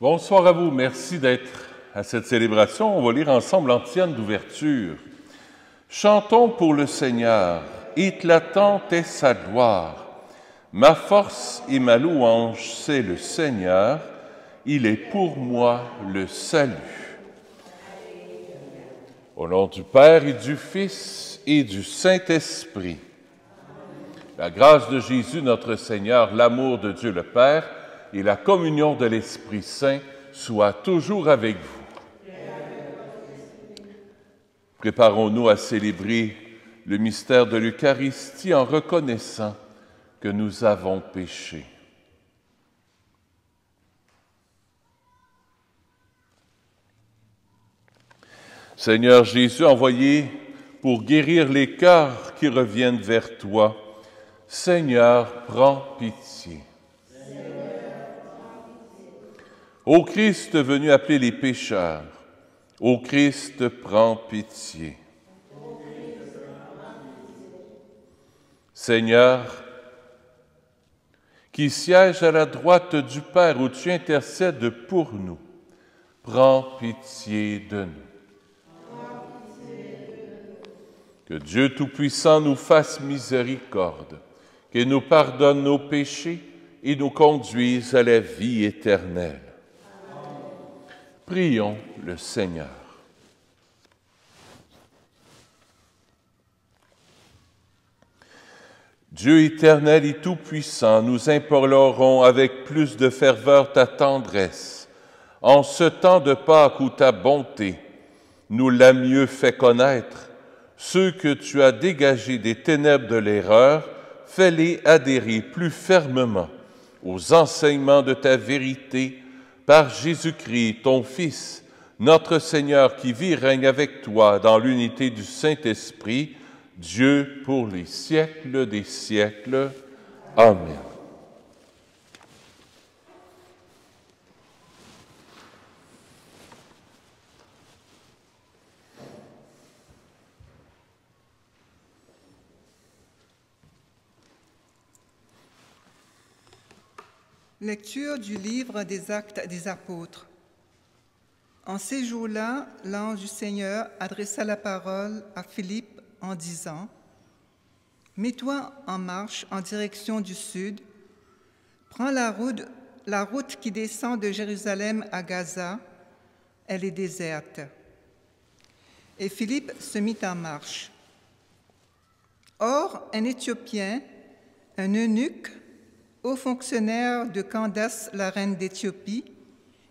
Bonsoir à vous, merci d'être à cette célébration. On va lire ensemble l'antienne d'ouverture. Chantons pour le Seigneur, éclatante est sa gloire. Ma force et ma louange, c'est le Seigneur, il est pour moi le salut. Au nom du Père et du Fils et du Saint-Esprit, la grâce de Jésus notre Seigneur, l'amour de Dieu le Père et la communion de l'Esprit Saint soient toujours avec vous. Préparons-nous à célébrer le mystère de l'Eucharistie en reconnaissant que nous avons péché. Seigneur Jésus, envoyé pour guérir les cœurs qui reviennent vers toi, Seigneur, prends pitié. Ô Christ venu appeler les pécheurs, ô Christ, prends pitié. Seigneur, qui siège à la droite du Père où tu intercèdes pour nous, prends pitié de nous. Que Dieu Tout-Puissant nous fasse miséricorde, qu'il nous pardonne nos péchés et nous conduise à la vie éternelle. Prions le Seigneur. Dieu éternel et tout-puissant, nous implorons avec plus de ferveur ta tendresse, en ce temps de Pâques où ta bonté nous l'a mieux fait connaître. Ceux que tu as dégagés des ténèbres de l'erreur, fais-les adhérer plus fermement aux enseignements de ta vérité par Jésus-Christ, ton Fils, notre Seigneur, qui vit et règne avec toi dans l'unité du Saint-Esprit, Dieu pour les siècles des siècles. Amen. Lecture du livre des Actes des Apôtres. En ces jours-là, l'ange du Seigneur adressa la parole à Philippe en disant : « Mets-toi en marche en direction du sud, prends la route qui descend de Jérusalem à Gaza, elle est déserte. » Et Philippe se mit en marche. Or, un Éthiopien, un eunuque, haut fonctionnaire de Candace, la reine d'Éthiopie,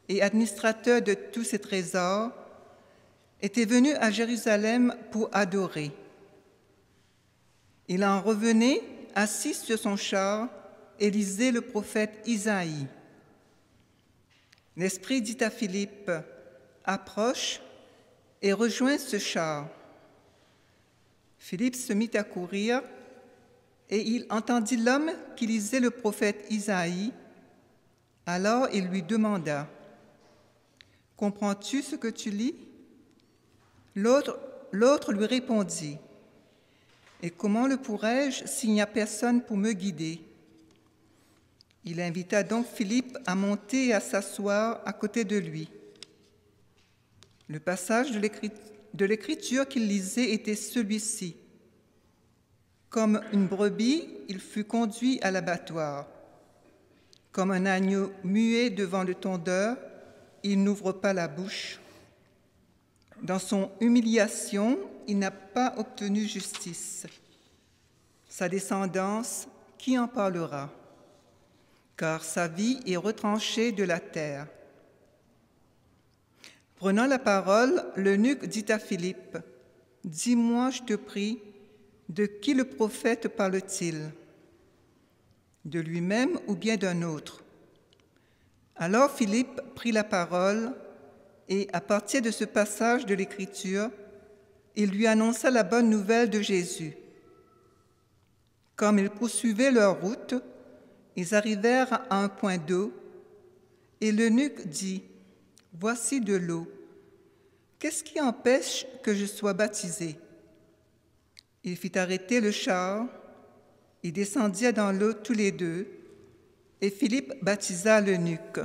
et administrateur de tous ses trésors, était venu à Jérusalem pour adorer. Il en revenait, assis sur son char, et lisait le prophète Isaïe. L'Esprit dit à Philippe : « Approche et rejoins ce char. » Philippe se mit à courir, et il entendit l'homme qui lisait le prophète Isaïe. Alors il lui demanda : « Comprends-tu ce que tu lis » L'autre lui répondit : « Et comment le pourrais-je s'il n'y a personne pour me guider » Il invita donc Philippe à monter et à s'asseoir à côté de lui. Le passage de l'Écriture qu'il lisait était celui-ci : « Comme une brebis, il fut conduit à l'abattoir. Comme un agneau muet devant le tondeur, il n'ouvre pas la bouche. Dans son humiliation, il n'a pas obtenu justice. Sa descendance, qui en parlera ? Car sa vie est retranchée de la terre. » Prenant la parole, l'eunuque dit à Philippe : « Dis-moi, je te prie, de qui le prophète parle-t-il ? De lui-même ou bien d'un autre ?» Alors Philippe prit la parole et, à partir de ce passage de l'Écriture, il lui annonça la bonne nouvelle de Jésus. Comme ils poursuivaient leur route, ils arrivèrent à un point d'eau, et l'eunuque dit : « Voici de l'eau. Qu'est-ce qui empêche que je sois baptisé ?» Il fit arrêter le char, ils descendirent dans l'eau tous les deux, et Philippe baptisa l'eunuque.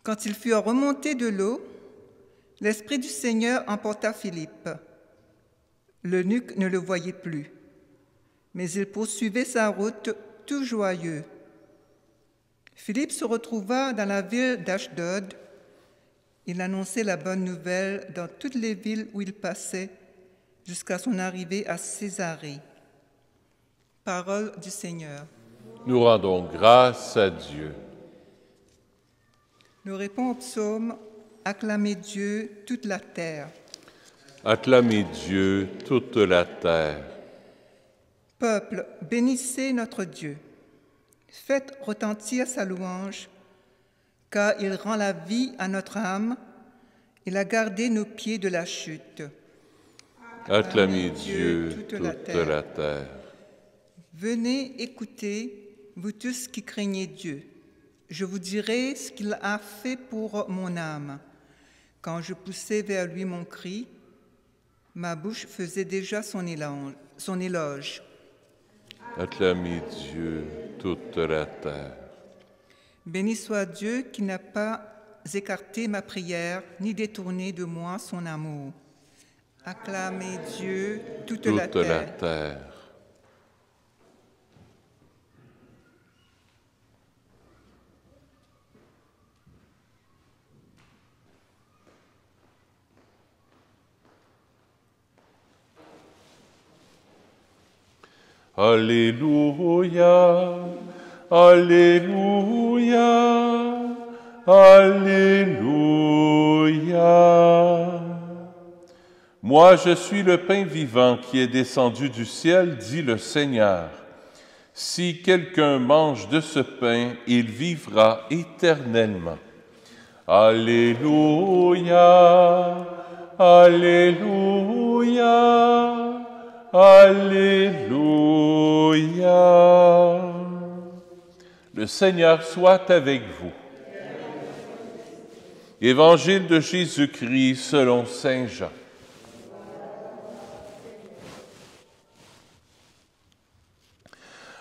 Quand ils furent remontés de l'eau, l'Esprit du Seigneur emporta Philippe. L'eunuque ne le voyait plus, mais il poursuivait sa route tout joyeux. Philippe se retrouva dans la ville d'Ashdod. Il annonçait la bonne nouvelle dans toutes les villes où il passait, jusqu'à son arrivée à Césarée. Parole du Seigneur. Nous rendons grâce à Dieu. Nous répond au psaume « Acclamez Dieu, toute la terre ». Acclamez Dieu, toute la terre. Peuple, bénissez notre Dieu. Faites retentir sa louange, car il rend la vie à notre âme. Il a gardé nos pieds de la chute. Acclamez Dieu, toute la terre. Venez écouter, vous tous qui craignez Dieu. Je vous dirai ce qu'il a fait pour mon âme. Quand je poussais vers lui mon cri, ma bouche faisait déjà son éloge. Acclamez Dieu, toute la terre. Béni soit Dieu qui n'a pas écarté ma prière, ni détourné de moi son amour. Acclamez Dieu, toute la terre. Alléluia, Alléluia, Alléluia. Moi, je suis le pain vivant qui est descendu du ciel, dit le Seigneur. Si quelqu'un mange de ce pain, il vivra éternellement. Alléluia, Alléluia. Alléluia. Le Seigneur soit avec vous. Évangile de Jésus-Christ selon saint Jean.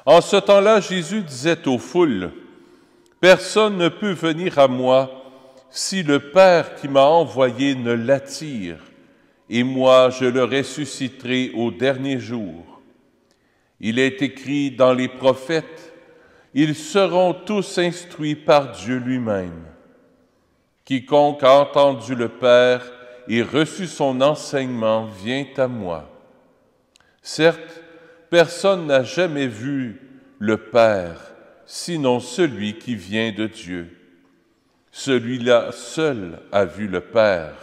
En ce temps-là, Jésus disait aux foules, « Personne ne peut venir à moi si le Père qui m'a envoyé ne l'attire. Et moi, je le ressusciterai au dernier jour. Il est écrit dans les prophètes, ils seront tous instruits par Dieu lui-même. Quiconque a entendu le Père et reçu son enseignement vient à moi. Certes, personne n'a jamais vu le Père, sinon celui qui vient de Dieu. Celui-là seul a vu le Père.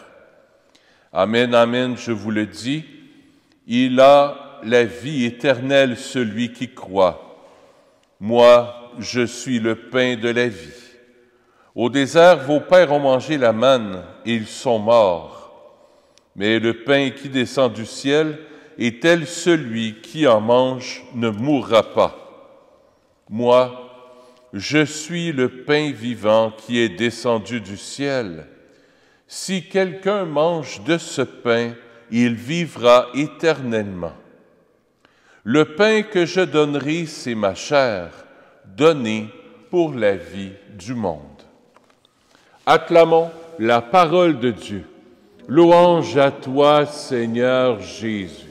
Amen, amen, je vous le dis, il a la vie éternelle, celui qui croit. Moi, je suis le pain de la vie. Au désert, vos pères ont mangé la manne et ils sont morts. Mais le pain qui descend du ciel est tel celui qui en mange ne mourra pas. Moi, je suis le pain vivant qui est descendu du ciel. Si quelqu'un mange de ce pain, il vivra éternellement. Le pain que je donnerai, c'est ma chair, donnée pour la vie du monde. Acclamons la parole de Dieu. Louange à toi, Seigneur Jésus.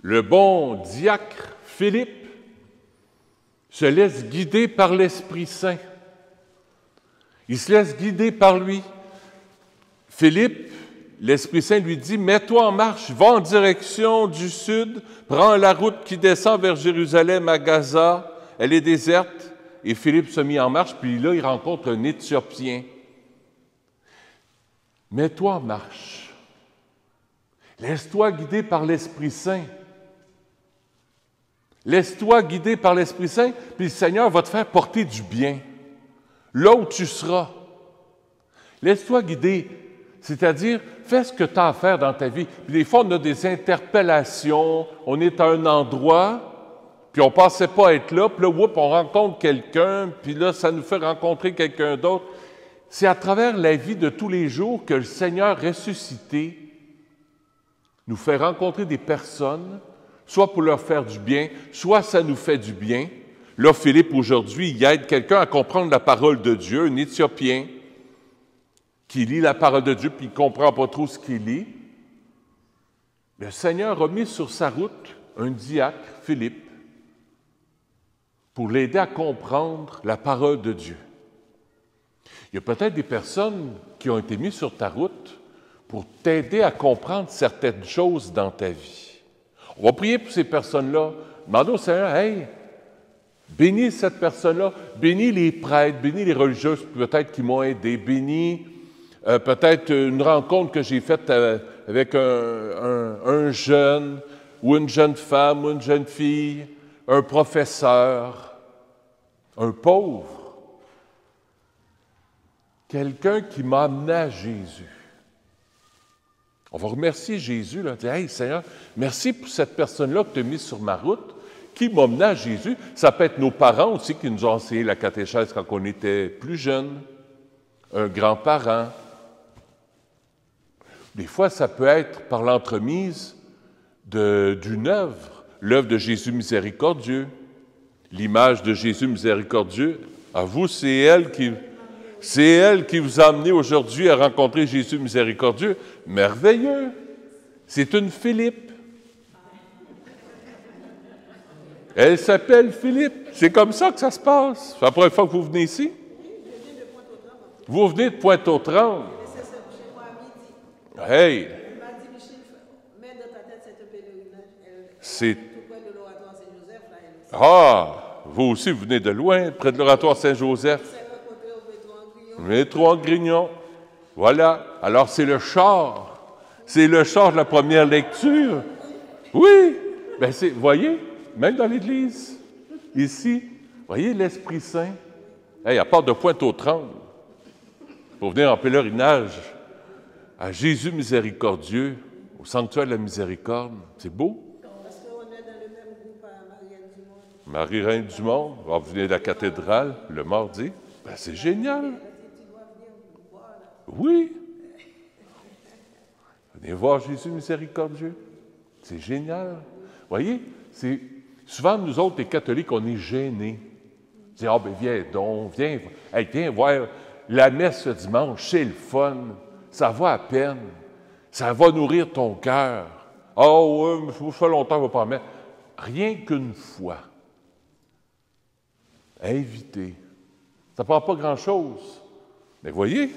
Le bon diacre Philippe se laisse guider par l'Esprit Saint. Il se laisse guider par lui. Philippe, l'Esprit Saint lui dit, « Mets-toi en marche, va en direction du sud, prends la route qui descend vers Jérusalem à Gaza, elle est déserte. » Et Philippe se mit en marche, puis là, il rencontre un Éthiopien. « Mets-toi en marche. Laisse-toi guider par l'Esprit Saint. » Laisse-toi guider par l'Esprit Saint, puis le Seigneur va te faire porter du bien, là où tu seras. Laisse-toi guider, c'est-à-dire, fais ce que tu as à faire dans ta vie. Puis des fois, on a des interpellations, on est à un endroit, puis on ne pensait pas être là, puis là, whoop, on rencontre quelqu'un, puis là, ça nous fait rencontrer quelqu'un d'autre. C'est à travers la vie de tous les jours que le Seigneur ressuscité nous fait rencontrer des personnes, soit pour leur faire du bien, soit ça nous fait du bien. Là, Philippe, aujourd'hui, il aide quelqu'un à comprendre la parole de Dieu, un Éthiopien, qui lit la parole de Dieu, puis il ne comprend pas trop ce qu'il lit. Le Seigneur a mis sur sa route un diacre, Philippe, pour l'aider à comprendre la parole de Dieu. Il y a peut-être des personnes qui ont été mises sur ta route pour t'aider à comprendre certaines choses dans ta vie. On va prier pour ces personnes-là. Demandons au Seigneur, « Hey, bénis cette personne-là, bénis les prêtres, bénis les religieuses peut-être qui m'ont aidé, bénis peut-être une rencontre que j'ai faite avec un jeune ou une jeune femme ou une jeune fille, un professeur, un pauvre, quelqu'un qui m'a amené à Jésus. » On va remercier Jésus, là, dire, « Hey Seigneur, merci pour cette personne-là que tu as mise sur ma route, qui m'a amené à Jésus. » Ça peut être nos parents aussi qui nous ont enseigné la catéchèse quand on était plus jeunes, un grand-parent. Des fois, ça peut être par l'entremise d'une œuvre, l'œuvre de Jésus miséricordieux, l'image de Jésus miséricordieux. À vous, c'est elle qui vous a amené aujourd'hui à rencontrer Jésus miséricordieux. Merveilleux! C'est une Philippe. Elle s'appelle Philippe. C'est comme ça que ça se passe. C'est la première fois que vous venez ici? Vous venez de Pointe-aux-Trembles. Hey! C'est... Ah! Vous aussi, vous venez de loin, près de l'oratoire Saint-Joseph. Métro en Grignon. Voilà. Alors, c'est le char. C'est le char de la première lecture. Oui! Bien, vous voyez, même dans l'Église, ici, voyez l'Esprit Saint. Hey, à part de Pointe-aux-Trembles, pour venir en pèlerinage à Jésus miséricordieux, au sanctuaire de la miséricorde. C'est beau. Parce qu'on est dans le même groupe à Marie-Reine du Monde. Marie-Reine du Monde, vous venez de la cathédrale le mardi. Ben, c'est génial. Oui. Venez voir Jésus miséricordieux. C'est génial. Vous voyez, souvent, nous autres, les catholiques, on est gênés. On dit, « Ah, ben viens donc, viens voir la messe ce dimanche, c'est le fun. Ça va à peine. Ça va nourrir ton cœur. Ah oui, mais ça fait longtemps qu'on va pas en mettre. » Rien qu'une fois. Invité. Ça ne prend pas grand-chose. Mais voyez,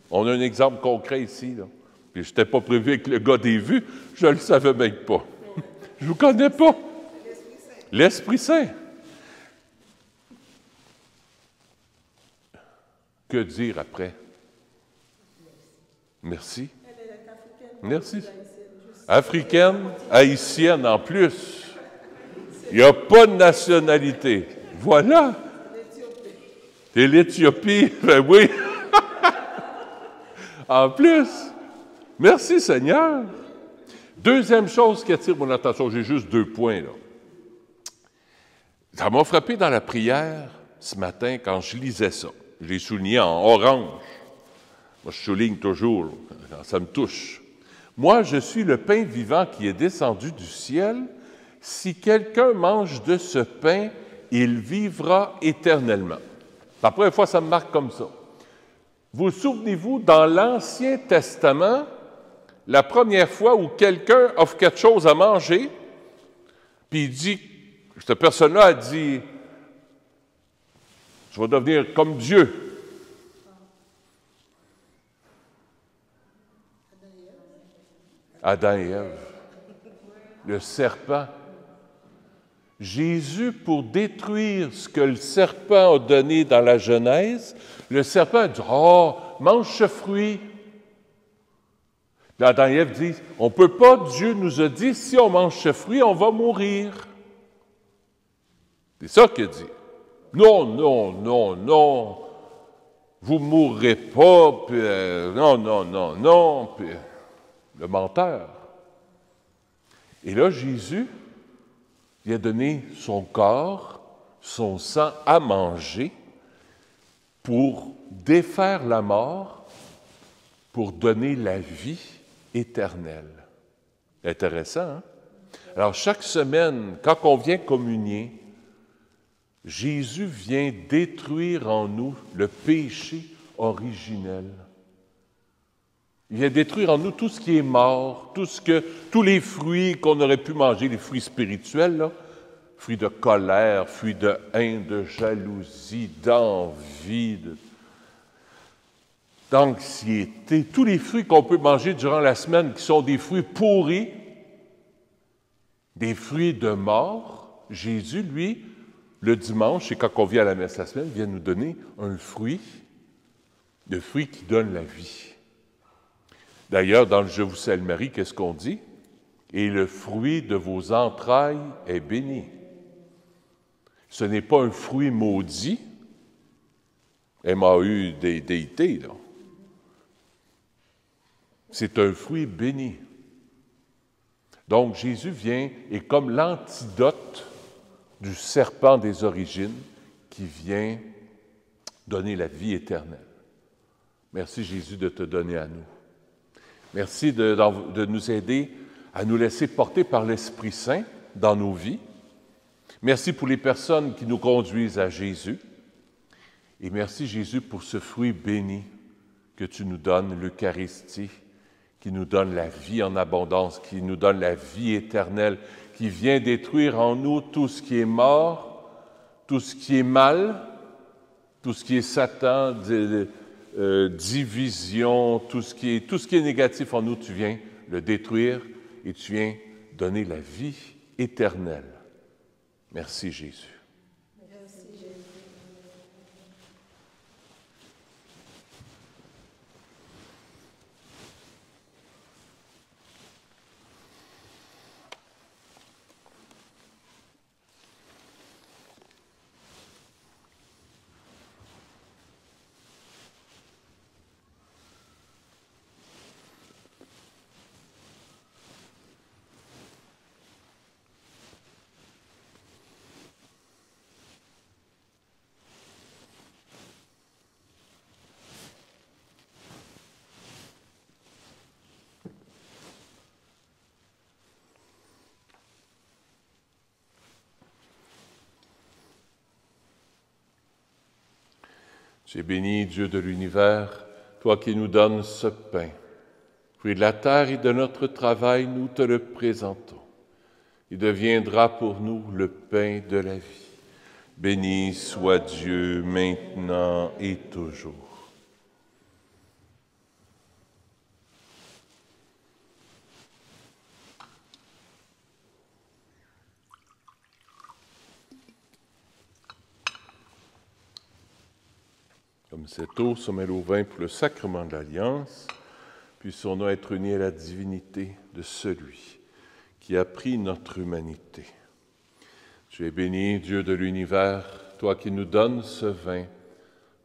on a un exemple concret ici. Là. Puis je n'étais pas prévu avec le gars des vues, je ne le savais même pas. Je ne vous connais pas. L'Esprit Saint. Que dire après? Merci. Merci. Africaine, haïtienne en plus. Il n'y a pas de nationalité. Voilà. Et l'Éthiopie, ben oui. En plus. Merci Seigneur. Deuxième chose qui attire mon attention, j'ai juste 2 points là. Ça m'a frappé dans la prière ce matin quand je lisais ça. Je l'ai souligné en orange. Moi, je souligne toujours, quand ça me touche. « Moi, je suis le pain vivant qui est descendu du ciel. Si quelqu'un mange de ce pain, il vivra éternellement. » La première fois, ça me marque comme ça. Vous souvenez-vous, dans l'Ancien Testament, la première fois où quelqu'un offre quelque chose à manger, puis il dit, cette personne-là a dit, « Je vais devenir comme Dieu. » Adam et Ève, le serpent. Jésus, pour détruire ce que le serpent a donné dans la Genèse, le serpent a dit « Oh, mange ce fruit. » Puis Adam et Ève disent « On ne peut pas, Dieu nous a dit, si on mange ce fruit, on va mourir. » C'est ça qu'il a dit. « Non, non, non, non, vous ne mourrez pas, puis non, non, non, non, puis... » Le menteur. Et là, Jésus Il a donné son corps, son sang à manger pour défaire la mort, pour donner la vie éternelle. Intéressant, hein? Alors, chaque semaine, quand on vient communier, Jésus vient détruire en nous le péché originel. Il vient détruire en nous tout ce qui est mort, tous les fruits qu'on aurait pu manger, les fruits spirituels, là, fruits de colère, fruits de haine, de jalousie, d'envie, d'anxiété, tous les fruits qu'on peut manger durant la semaine qui sont des fruits pourris, des fruits de mort. Jésus, lui, le dimanche, et quand on vient à la messe la semaine, vient nous donner un fruit, le fruit qui donne la vie. D'ailleurs, dans le « Je vous salue Marie », qu'est-ce qu'on dit? « Et le fruit de vos entrailles est béni ». Ce n'est pas un fruit maudit, M-A-U-D-I-T, là. C'est un fruit béni. Donc, Jésus vient, et comme l'antidote du serpent des origines, qui vient donner la vie éternelle. Merci, Jésus, de te donner à nous. Merci de nous aider à nous laisser porter par l'Esprit Saint dans nos vies. Merci pour les personnes qui nous conduisent à Jésus. Et merci, Jésus, pour ce fruit béni que tu nous donnes, l'Eucharistie, qui nous donne la vie en abondance, qui nous donne la vie éternelle, qui vient détruire en nous tout ce qui est mort, tout ce qui est mal, tout ce qui est Satan, division, tout ce qui est négatif en nous, tu viens le détruire et tu viens donner la vie éternelle. Merci Jésus. Merci Jésus. Tu es béni, Dieu de l'univers, toi qui nous donnes ce pain. Fruit de la terre et de notre travail, nous te le présentons. Il deviendra pour nous le pain de la vie. Béni soit Dieu maintenant et toujours. Comme cette eau se mêle au vin pour le sacrement de l'Alliance, puissions-nous être unis à la divinité de celui qui a pris notre humanité. Tu es béni, Dieu de l'univers, toi qui nous donnes ce vin,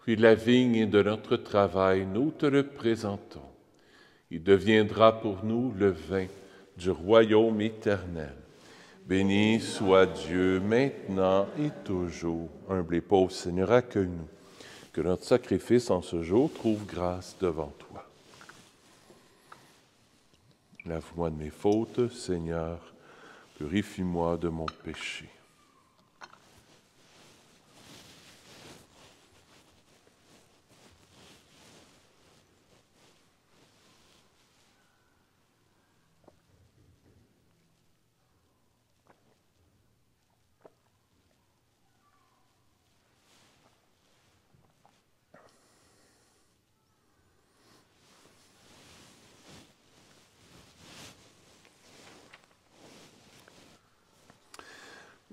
fruit de la vigne et de notre travail, nous te le présentons. Il deviendra pour nous le vin du royaume éternel. Béni soit Dieu maintenant et toujours. Humble et pauvre Seigneur, accueille-nous. Que notre sacrifice en ce jour trouve grâce devant toi. Lave-moi de mes fautes, Seigneur, purifie-moi de mon péché.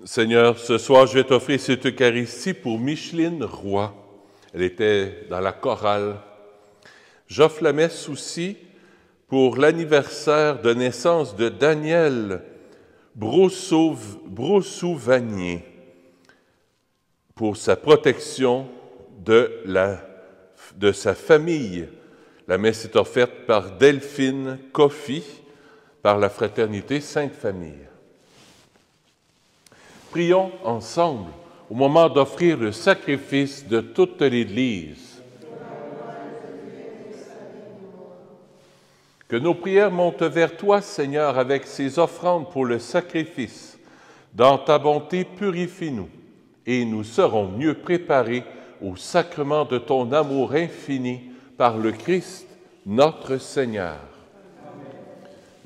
Seigneur, ce soir, je vais t'offrir cette Eucharistie pour Micheline Roy. Elle était dans la chorale. J'offre la messe aussi pour l'anniversaire de naissance de Daniel Brossouvanier, pour sa protection de sa famille. La messe est offerte par Delphine Coffy, par la Fraternité Sainte Famille. Prions ensemble au moment d'offrir le sacrifice de toute l'Église. Que nos prières montent vers toi, Seigneur, avec ces offrandes pour le sacrifice. Dans ta bonté, purifie-nous, et nous serons mieux préparés au sacrement de ton amour infini par le Christ, notre Seigneur.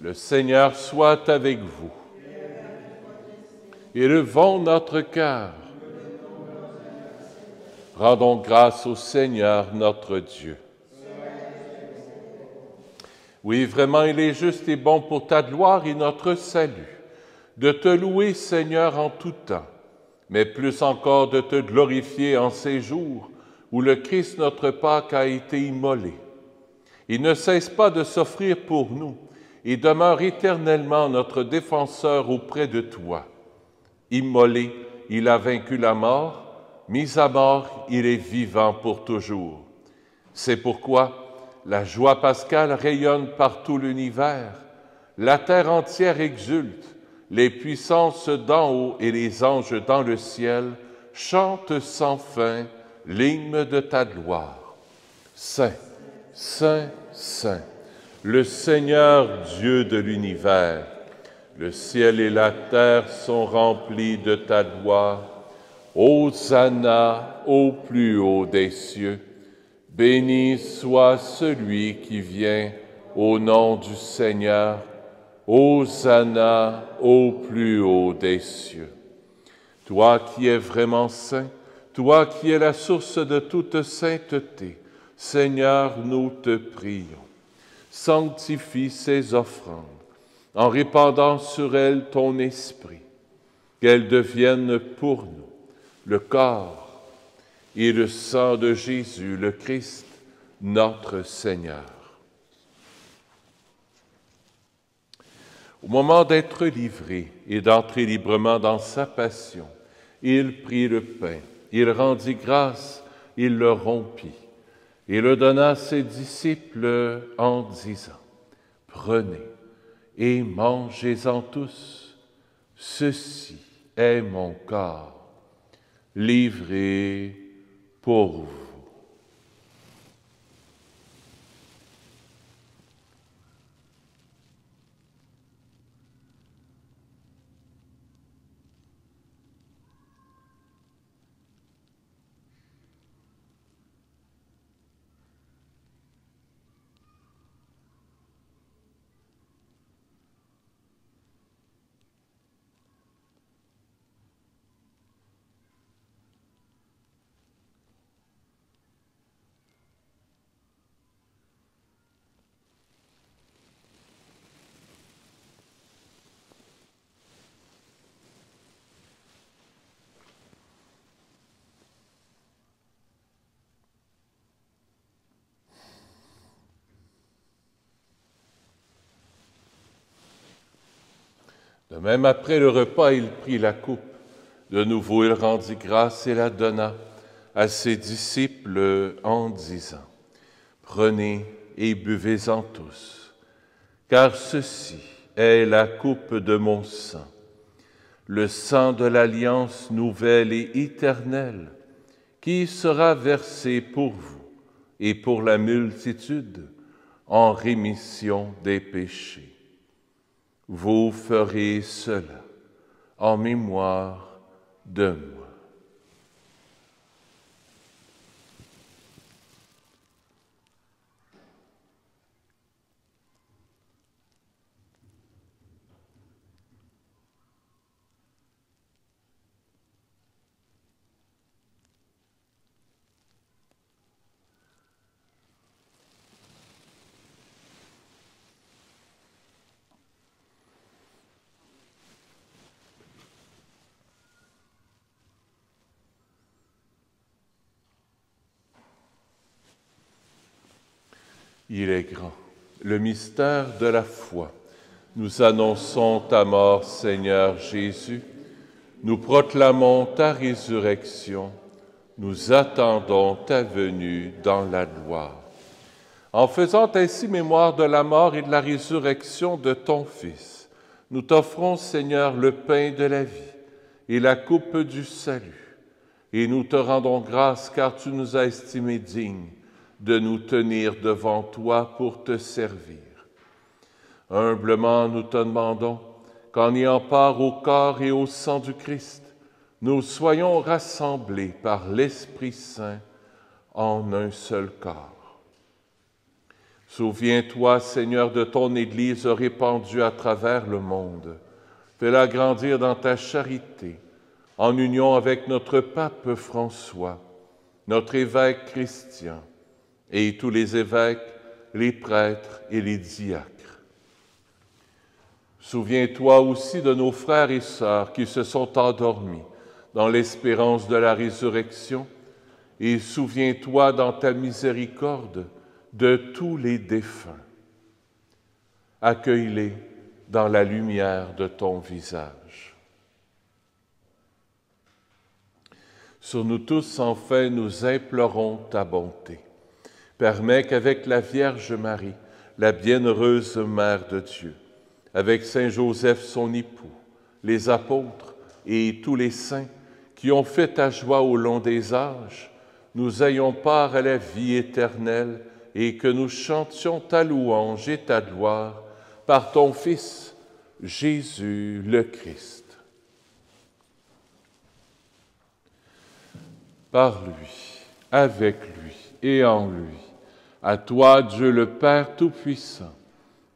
Le Seigneur soit avec vous. Élevons notre cœur. Rendons grâce au Seigneur, notre Dieu. Oui, vraiment, il est juste et bon pour ta gloire et notre salut, de te louer, Seigneur, en tout temps, mais plus encore de te glorifier en ces jours où le Christ, notre Pâque, a été immolé. Il ne cesse pas de s'offrir pour nous et demeure éternellement notre défenseur auprès de toi. Immolé, il a vaincu la mort, mis à mort, il est vivant pour toujours. C'est pourquoi la joie pascale rayonne par tout l'univers, la terre entière exulte, les puissances d'en haut et les anges dans le ciel chantent sans fin l'hymne de ta gloire. Saint, Saint, Saint, le Seigneur Dieu de l'univers, le ciel et la terre sont remplis de ta gloire. Hosanna au plus haut des cieux. Béni soit celui qui vient au nom du Seigneur. Hosanna au plus haut des cieux. Toi qui es vraiment saint, toi qui es la source de toute sainteté, Seigneur, nous te prions. Sanctifie ces offrandes en répandant sur elles ton esprit, qu'elles deviennent pour nous le corps et le sang de Jésus, le Christ, notre Seigneur. Au moment d'être livré et d'entrer librement dans sa passion, il prit le pain, il rendit grâce, il le rompit et le donna à ses disciples en disant : « Prenez et mangez-en tous, ceci est mon corps, livré pour vous. » De même, après le repas, il prit la coupe. De nouveau, il rendit grâce et la donna à ses disciples en disant : « Prenez et buvez-en tous, car ceci est la coupe de mon sang, le sang de l'alliance nouvelle et éternelle, qui sera versé pour vous et pour la multitude en rémission des péchés. Vous ferez cela en mémoire de moi. » Il est grand, le mystère de la foi. Nous annonçons ta mort, Seigneur Jésus. Nous proclamons ta résurrection. Nous attendons ta venue dans la gloire. En faisant ainsi mémoire de la mort et de la résurrection de ton Fils, nous t'offrons, Seigneur, le pain de la vie et la coupe du salut. Et nous te rendons grâce car tu nous as estimés dignes de nous tenir devant toi pour te servir. Humblement, nous te demandons qu'en ayant part au corps et au sang du Christ, nous soyons rassemblés par l'Esprit Saint en un seul corps. Souviens-toi, Seigneur, de ton Église répandue à travers le monde. Fais-la grandir dans ta charité, en union avec notre pape François, notre évêque Christian, et tous les évêques, les prêtres et les diacres. Souviens-toi aussi de nos frères et sœurs qui se sont endormis dans l'espérance de la résurrection, et souviens-toi dans ta miséricorde de tous les défunts. Accueille-les dans la lumière de ton visage. Sur nous tous, enfin, nous implorons ta bonté. Permets qu'avec la Vierge Marie, la bienheureuse Mère de Dieu, avec Saint Joseph son époux, les apôtres et tous les saints qui ont fait ta joie au long des âges, nous ayons part à la vie éternelle et que nous chantions ta louange et ta gloire par ton Fils, Jésus le Christ. Par lui, avec lui et en lui, à toi, Dieu le Père Tout-Puissant,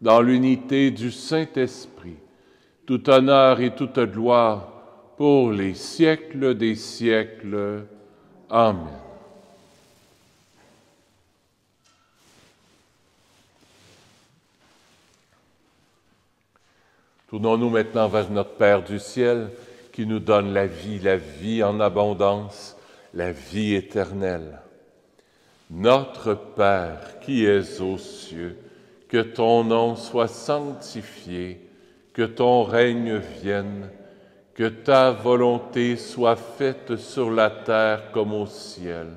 dans l'unité du Saint-Esprit, tout honneur et toute gloire pour les siècles des siècles. Amen. Tournons-nous maintenant vers notre Père du ciel, qui nous donne la vie en abondance, la vie éternelle. Notre Père qui es aux cieux, que ton nom soit sanctifié, que ton règne vienne, que ta volonté soit faite sur la terre comme au ciel.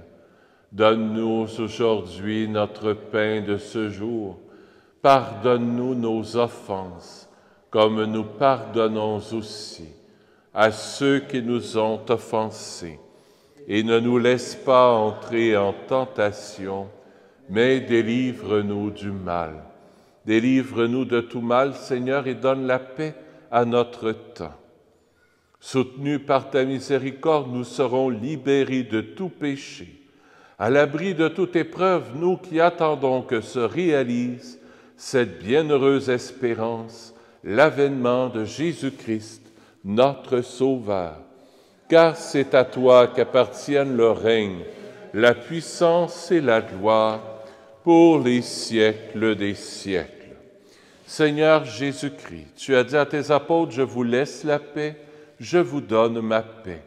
Donne-nous aujourd'hui notre pain de ce jour. Pardonne-nous nos offenses, comme nous pardonnons aussi à ceux qui nous ont offensés. Et ne nous laisse pas entrer en tentation, mais délivre-nous du mal. Délivre-nous de tout mal, Seigneur, et donne la paix à notre temps. Soutenus par ta miséricorde, nous serons libérés de tout péché. À l'abri de toute épreuve, nous qui attendons que se réalise cette bienheureuse espérance, l'avènement de Jésus-Christ, notre Sauveur. Car c'est à toi qu'appartiennent le règne, la puissance et la gloire pour les siècles des siècles. Seigneur Jésus-Christ, tu as dit à tes apôtres, je vous laisse la paix, je vous donne ma paix.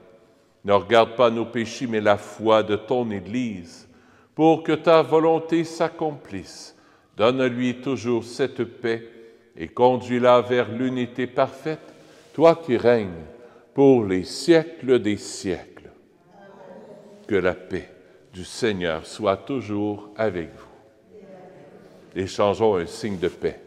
Ne regarde pas nos péchés, mais la foi de ton Église, pour que ta volonté s'accomplisse. Donne-lui toujours cette paix et conduis-la vers l'unité parfaite, toi qui règnes pour les siècles des siècles. Que la paix du Seigneur soit toujours avec vous. Échangeons un signe de paix.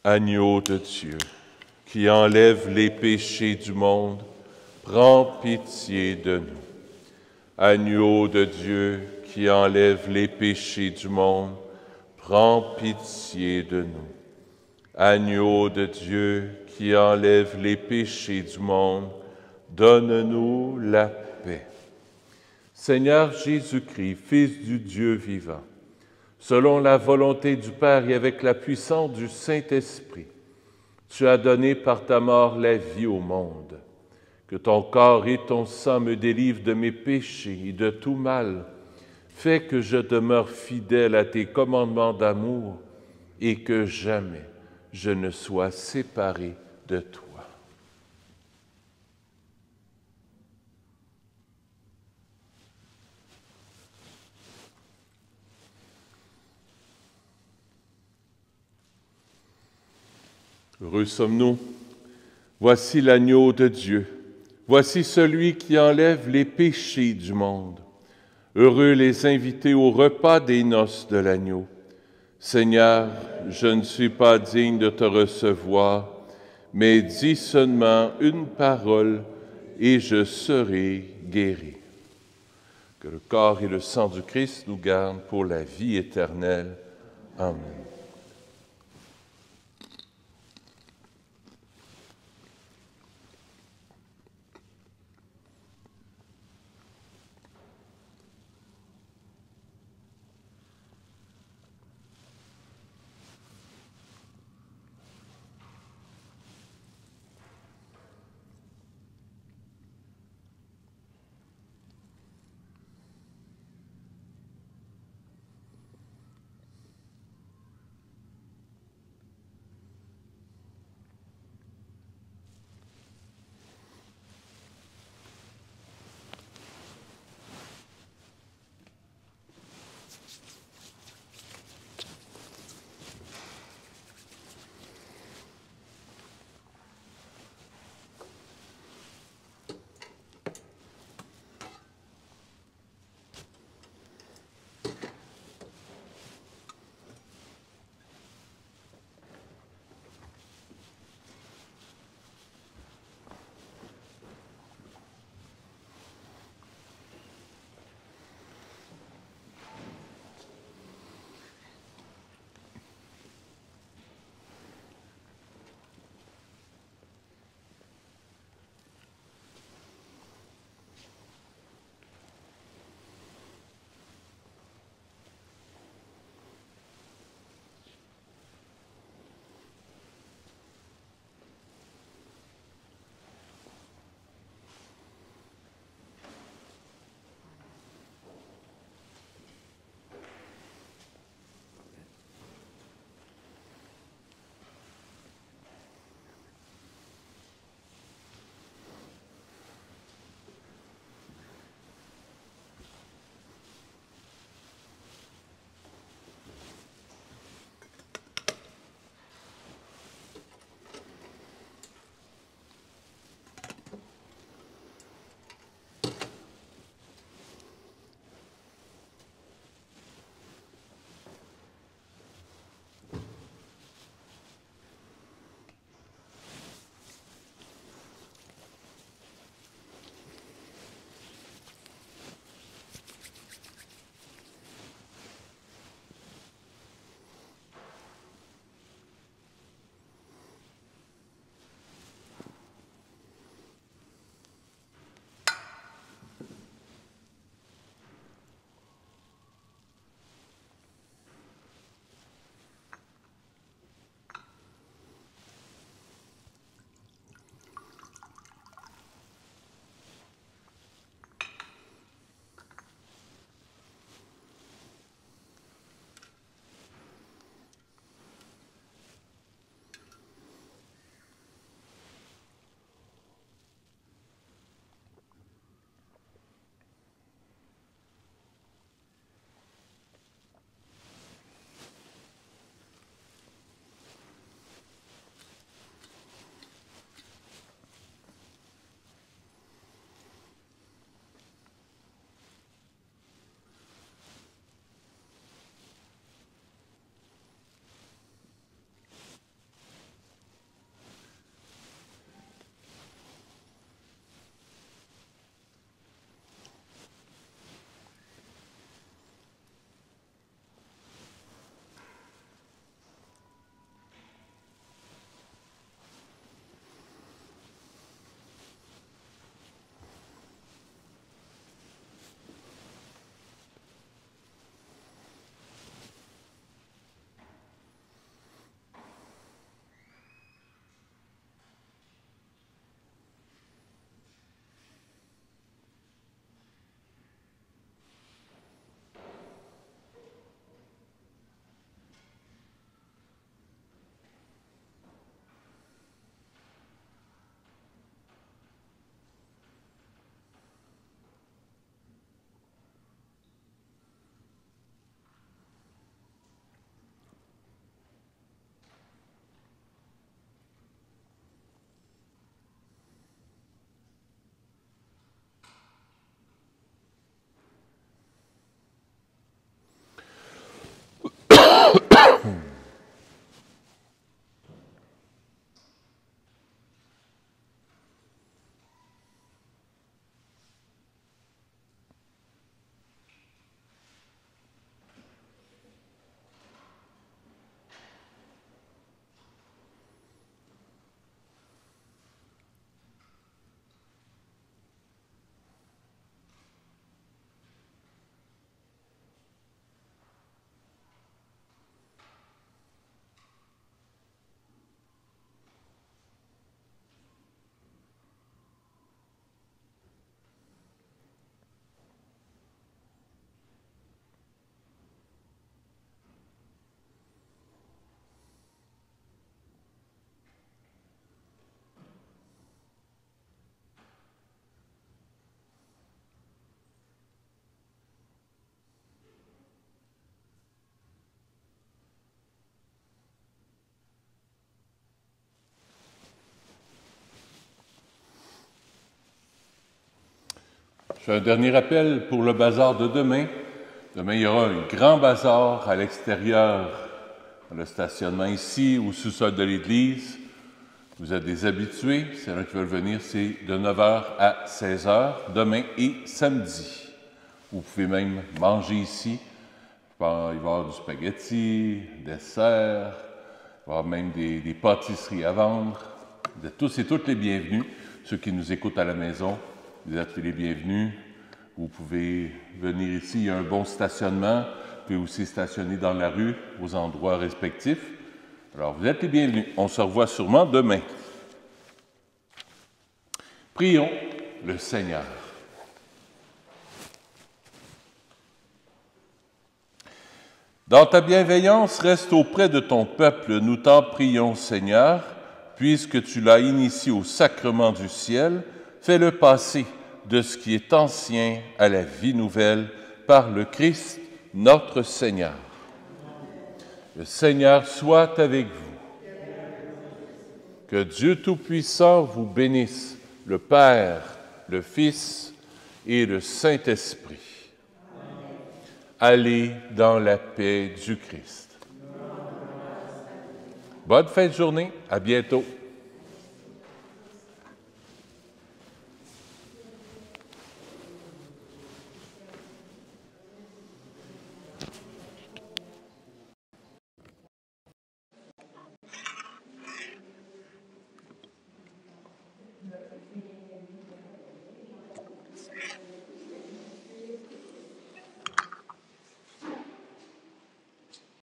Agneau de Dieu, qui enlève les péchés du monde, prends pitié de nous. Agneau de Dieu, qui enlève les péchés du monde, prends pitié de nous. Agneau de Dieu, qui enlève les péchés du monde, donne-nous la paix. Seigneur Jésus-Christ, Fils du Dieu vivant, selon la volonté du Père et avec la puissance du Saint-Esprit, tu as donné par ta mort la vie au monde. Que ton corps et ton sang me délivrent de mes péchés et de tout mal. Fais que je demeure fidèle à tes commandements d'amour et que jamais je ne sois séparé de toi. Heureux sommes-nous. Voici l'agneau de Dieu. Voici celui qui enlève les péchés du monde. Heureux les invités au repas des noces de l'agneau. Seigneur, je ne suis pas digne de te recevoir, mais dis seulement une parole et je serai guéri. Que le corps et le sang du Christ nous gardent pour la vie éternelle. Amen. fais un dernier rappel pour le bazar de demain. Demain, il y aura un grand bazar à l'extérieur, dans le stationnement ici, au sous-sol de l'église. Vous êtes des habitués. C'est là qui veulent venir, c'est de 9h à 16h, demain et samedi. Vous pouvez même manger ici. Il va y avoir du spaghetti, dessert, il va y avoir même des pâtisseries à vendre. Vous êtes tous et toutes les bienvenus. Ceux qui nous écoutent à la maison, vous êtes les bienvenus. Vous pouvez venir ici, il y a un bon stationnement. Vous pouvez aussi stationner dans la rue, aux endroits respectifs. Alors, vous êtes les bienvenus. On se revoit sûrement demain. Prions le Seigneur. Dans ta bienveillance, reste auprès de ton peuple, nous t'en prions, Seigneur, puisque tu l'as initié au sacrement du ciel, fais-le passer de ce qui est ancien à la vie nouvelle par le Christ, notre Seigneur. Le Seigneur soit avec vous. Que Dieu Tout-Puissant vous bénisse, le Père, le Fils et le Saint-Esprit. Allez dans la paix du Christ. Bonne fin de journée. À bientôt.